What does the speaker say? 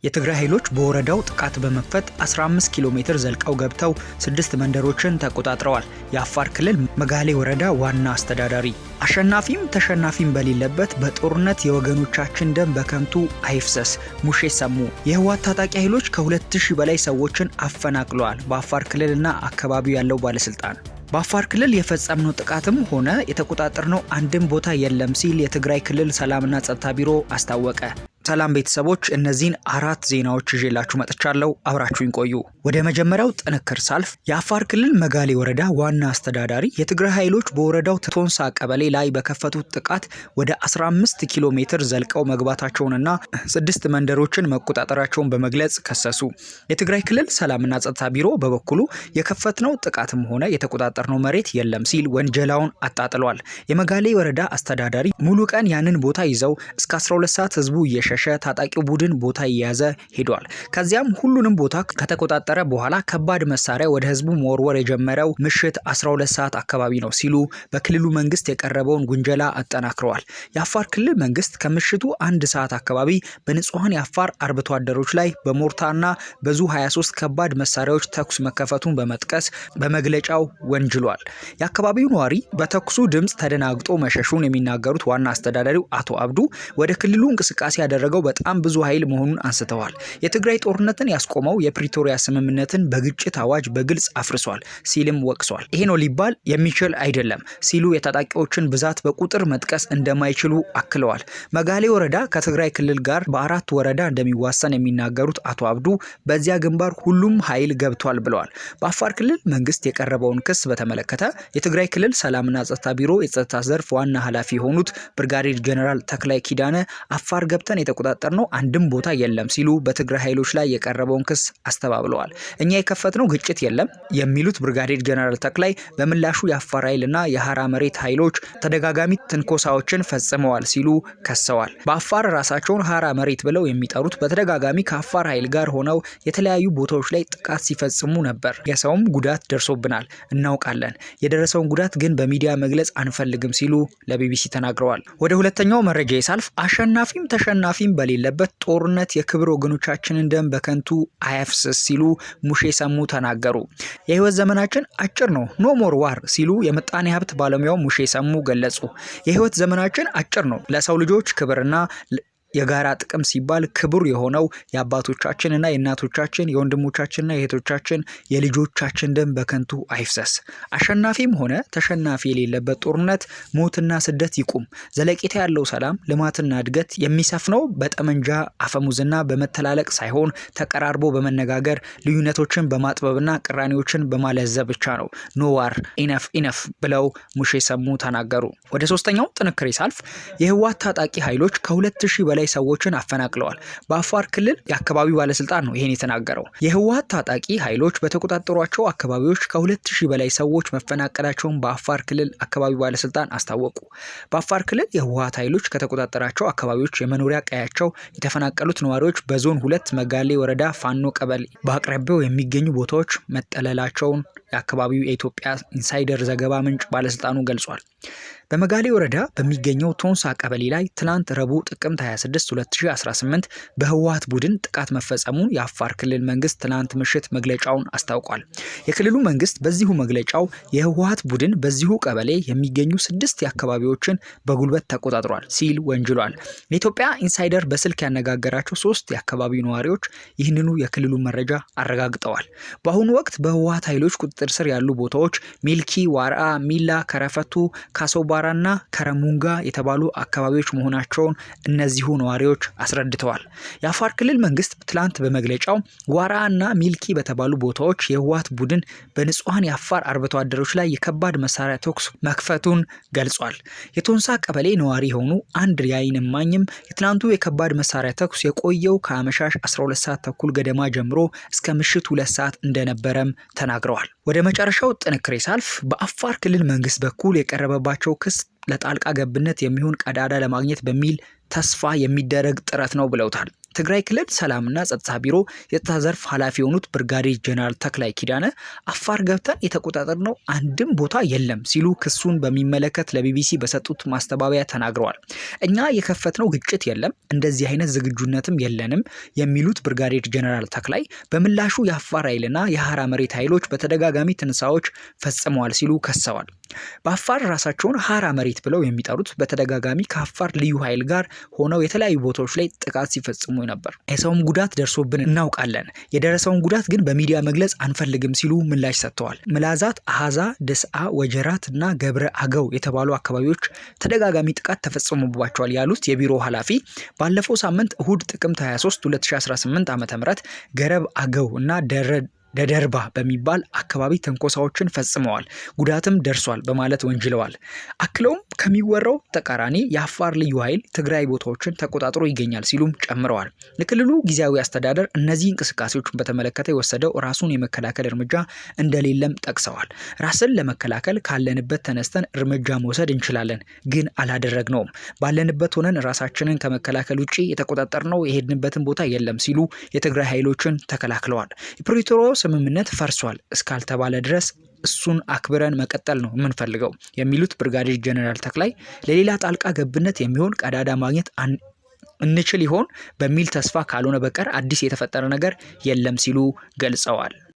የትግራይ ኃይሎች በወረዳው ጥቃት በመክፈት 15 ኪሎ ሜትር ዘልቀው ገብተው 6 መንደሮችን ተቆጣጥረዋል። የአፋር ክልል መጋሌ ወረዳ ዋና አስተዳዳሪ አሸናፊም ተሸናፊም በሌለበት በጦርነት የወገኖቻችን ደም በከንቱ አይፍሰስ ሙሼ ሰሙ። የህወሓት ታጣቂ ኃይሎች ከ2000 በላይ ሰዎችን አፈናቅለዋል። በአፋር ክልልና አካባቢው ያለው ባለስልጣን በአፋር ክልል የፈጸምነው ጥቃትም ሆነ የተቆጣጠርነው አንድም ቦታ የለም ሲል የትግራይ ክልል ሰላምና ጸጥታ ቢሮ አስታወቀ። ሰላም ቤተሰቦች፣ እነዚህን 4 ዜናዎች ይዤላችሁ መጥቻለሁ። አብራችሁኝ ቆዩ። ወደ መጀመሪያው ጥንክር ሳልፍ የአፋር ክልል መጋሌ ወረዳ ዋና አስተዳዳሪ የትግራይ ኃይሎች በወረዳው ቶንሳ ቀበሌ ላይ በከፈቱት ጥቃት ወደ 15 ኪሎ ሜትር ዘልቀው መግባታቸውንና 6 መንደሮችን መቆጣጠራቸውን በመግለጽ ከሰሱ። የትግራይ ክልል ሰላምና ጸጥታ ቢሮ በበኩሉ የከፈትነው ጥቃትም ሆነ የተቆጣጠርነው መሬት የለም ሲል ወንጀላውን አጣጥሏል። የመጋሌ ወረዳ አስተዳዳሪ ሙሉ ቀን ያንን ቦታ ይዘው እስከ 12 ሰዓት ህዝቡ እየሸሸ ታጣቂው ቡድን ቦታ እየያዘ ሄዷል። ከዚያም ሁሉንም ቦታ ከተቆጣጠረ በኋላ ከባድ መሳሪያ ወደ ህዝቡ መወርወር የጀመረው ምሽት 12 ሰዓት አካባቢ ነው ሲሉ በክልሉ መንግስት የቀረበውን ጉንጀላ አጠናክረዋል። የአፋር ክልል መንግስት ከምሽቱ 1 ሰዓት አካባቢ በንጹሃን የአፋር አርብቶ አደሮች ላይ በሞርታርና በዙ 23 ከባድ መሳሪያዎች ተኩስ መከፈቱን በመጥቀስ በመግለጫው ወንጅሏል። የአካባቢው ነዋሪ በተኩሱ ድምጽ ተደናግጦ መሸሹን የሚናገሩት ዋና አስተዳዳሪው አቶ አብዱ ወደ ክልሉ እንቅስቃሴ ያደረገው በጣም ብዙ ኃይል መሆኑን አንስተዋል። የትግራይ ጦርነትን ያስቆመው የፕሪቶሪያ ስምምነትን በግጭት አዋጅ በግልጽ አፍርሷል ሲልም ወቅሷል። ይሄ ነው ሊባል የሚችል አይደለም ሲሉ የታጣቂዎችን ብዛት በቁጥር መጥቀስ እንደማይችሉ አክለዋል። መጋሌ ወረዳ ከትግራይ ክልል ጋር በ4 ወረዳ እንደሚዋሰን የሚናገሩት አቶ አብዱ በዚያ ግንባር ሁሉም ኃይል ገብቷል ብለዋል። በአፋር ክልል መንግስት የቀረበውን ክስ በተመለከተ የትግራይ ክልል ሰላምና ጸጥታ ቢሮ የጸጥታ ዘርፍ ዋና ኃላፊ የሆኑት ብርጋዴር ጀነራል ተክላይ ኪዳነ አፋር ገብተን የተቆጣጠርነው አንድም ቦታ የለም ሲሉ በትግራይ ኃይሎች ላይ የቀረበውን ክስ አስተባብለዋል። እኛ የከፈትነው ግጭት የለም የሚሉት ብርጋዴር ጀነራል ተክላይ በምላሹ የአፋር ኃይልና የሐራ መሬት ኃይሎች ተደጋጋሚ ትንኮሳዎችን ፈጽመዋል ሲሉ ከሰዋል። በአፋር ራሳቸውን ሐራ መሬት ብለው የሚጠሩት በተደጋጋሚ ከአፋር ኃይል ጋር ሆነው የተለያዩ ቦታዎች ላይ ጥቃት ሲፈጽሙ ነበር። የሰውም ጉዳት ደርሶብናል፣ እናውቃለን። የደረሰውን ጉዳት ግን በሚዲያ መግለጽ አንፈልግም ሲሉ ለቢቢሲ ተናግረዋል። ወደ ሁለተኛው መረጃ ሳልፍ አሸናፊም ተሸናፊም በሌለበት ጦርነት የክብር ወገኖቻችንን ደም በከንቱ አያፍስስ ሲሉ ሙሼ ሰሙ ተናገሩ። የህይወት ዘመናችን አጭር ነው፣ ኖ ሞር ዋር ሲሉ የምጣኔ ሀብት ባለሙያው ሙሼ ሰሙ ገለጹ። የህይወት ዘመናችን አጭር ነው፣ ለሰው ልጆች ክብርና የጋራ ጥቅም ሲባል ክቡር የሆነው የአባቶቻችንና የእናቶቻችን የወንድሞቻችንና የእህቶቻችን የልጆቻችን ደም በከንቱ አይፍሰስ። አሸናፊም ሆነ ተሸናፊ የሌለበት ጦርነት፣ ሞትና ስደት ይቁም። ዘለቄታ ያለው ሰላም፣ ልማትና እድገት የሚሰፍነው በጠመንጃ አፈሙዝና በመተላለቅ ሳይሆን ተቀራርቦ በመነጋገር ልዩነቶችን በማጥበብና ቅራኔዎችን በማለዘብ ብቻ ነው። ኖዋር ኢነፍ ብለው ሙሼ ሰሙ ተናገሩ። ወደ ሶስተኛው ጥንክሬ ሳልፍ የህወሓት ታጣቂ ኃይሎች ከ2000 በላይ ሰዎችን አፈናቅለዋል። በአፋር ክልል የአካባቢው ባለስልጣን ነው ይሄን የተናገረው። የህወሓት ታጣቂ ኃይሎች በተቆጣጠሯቸው አካባቢዎች ከ2000 በላይ ሰዎች መፈናቀላቸውን በአፋር ክልል አካባቢው ባለስልጣን አስታወቁ። በአፋር ክልል የህወሓት ኃይሎች ከተቆጣጠራቸው አካባቢዎች የመኖሪያ ቀያቸው የተፈናቀሉት ነዋሪዎች በዞን 2 መጋሌ ወረዳ ፋኖ ቀበሌ በአቅራቢያው የሚገኙ ቦታዎች መጠለላቸውን የአካባቢው የኢትዮጵያ ኢንሳይደር ዘገባ ምንጭ ባለስልጣኑ ገልጿል። በመጋሌ ወረዳ በሚገኘው ቶንሳ ቀበሌ ላይ ትናንት ረቡዕ ጥቅምት 26 2018 በህወሓት ቡድን ጥቃት መፈጸሙን የአፋር ክልል መንግስት ትናንት ምሽት መግለጫውን አስታውቋል። የክልሉ መንግስት በዚሁ መግለጫው የህወሓት ቡድን በዚሁ ቀበሌ የሚገኙ 6 አካባቢዎችን በጉልበት ተቆጣጥሯል ሲል ወንጅሏል። የኢትዮጵያ ኢንሳይደር በስልክ ያነጋገራቸው 3 የአካባቢው ነዋሪዎች ይህንኑ የክልሉ መረጃ አረጋግጠዋል። በአሁኑ ወቅት በህወሓት ኃይሎች ቁጥጥር ስር ያሉ ቦታዎች ሚልኪ፣ ዋርአ፣ ሚላ፣ ከረፈቱ፣ ካሶባራና ከረሙንጋ የተባሉ አካባቢዎች መሆናቸውን እነዚሁ ነዋሪዎች አስረድተዋል። የአፋር ክልል መንግስት ትላንት በመግለጫው ዋርአና ሚልኪ በተባሉ ቦታዎች የህወሓት ቡድን በንጹሃን የአፋር አርብቶ አደሮች ላይ የከባድ መሳሪያ ተኩስ መክፈቱን ገልጿል። የቶንሳ ቀበሌ ነዋሪ የሆኑ አንድ የዓይን እማኝም የትናንቱ የከባድ መሳሪያ ተኩስ የቆየው ከአመሻሽ 12 ሰዓት ተኩል ገደማ ጀምሮ እስከ ምሽት 2 ሰዓት እንደነበረም ተናግረዋል። ወደ መጨረሻው ጥንክሬ ሳልፍ በአፋር ክልል መንግስት በኩል የቀረበባቸው ክስ ለጣልቃ ገብነት የሚሆን ቀዳዳ ለማግኘት በሚል ተስፋ የሚደረግ ጥረት ነው ብለውታል። ትግራይ ክልል ሰላምና ጸጥታ ቢሮ የጸጥታ ዘርፍ ኃላፊ የሆኑት ብርጋዴር ጄኔራል ተክላይ ኪዳነ አፋር ገብተን የተቆጣጠርነው አንድም ቦታ የለም ሲሉ ክሱን በሚመለከት ለቢቢሲ በሰጡት ማስተባበያ ተናግረዋል። እኛ የከፈትነው ግጭት የለም፣ እንደዚህ አይነት ዝግጁነትም የለንም የሚሉት ብርጋዴር ጄኔራል ተክላይ በምላሹ የአፋር ኃይልና የሐራ መሬት ኃይሎች በተደጋጋሚ ትንሳኤዎች ፈጽመዋል ሲሉ ከሰዋል። በአፋር ራሳቸውን ሐራ መሬት ብለው የሚጠሩት በተደጋጋሚ ከአፋር ልዩ ኃይል ጋር ሆነው የተለያዩ ቦታዎች ላይ ጥቃት ሲፈጽሙ ነበር። የሰውም ጉዳት ደርሶብን እናውቃለን፣ የደረሰውን ጉዳት ግን በሚዲያ መግለጽ አንፈልግም ሲሉ ምላሽ ሰጥተዋል። ምላዛት፣ አሃዛ፣ ደስአ፣ ወጀራት እና ገብረ አገው የተባሉ አካባቢዎች ተደጋጋሚ ጥቃት ተፈጽሞባቸዋል ያሉት የቢሮ ኃላፊ ባለፈው ሳምንት እሁድ ጥቅምት 23 2018 ዓ.ም ገረብ አገው እና ደደርባ በሚባል አካባቢ ትንኮሳዎችን ፈጽመዋል፣ ጉዳትም ደርሷል በማለት ወንጅለዋል። አክለውም ከሚወራው ተቃራኒ የአፋር ልዩ ኃይል ትግራይ ቦታዎችን ተቆጣጥሮ ይገኛል ሲሉም ጨምረዋል። የክልሉ ጊዜያዊ አስተዳደር እነዚህ እንቅስቃሴዎችን በተመለከተ የወሰደው ራሱን የመከላከል እርምጃ እንደሌለም ጠቅሰዋል። ራስን ለመከላከል ካለንበት ተነስተን እርምጃ መውሰድ እንችላለን፣ ግን አላደረግነውም። ባለንበት ሆነን ራሳችንን ከመከላከል ውጭ የተቆጣጠርነው የሄድንበትን ቦታ የለም ሲሉ የትግራይ ኃይሎችን ተከላክለዋል። የፕሪቶሪያው ስምምነት ፈርሷል እስካልተባለ ድረስ እሱን አክብረን መቀጠል ነው የምንፈልገው የሚሉት ብርጋዴር ጄኔራል ተክላይ ለሌላ ጣልቃ ገብነት የሚሆን ቀዳዳ ማግኘት እንችል ይሆን በሚል ተስፋ ካልሆነ በቀር አዲስ የተፈጠረ ነገር የለም ሲሉ ገልጸዋል።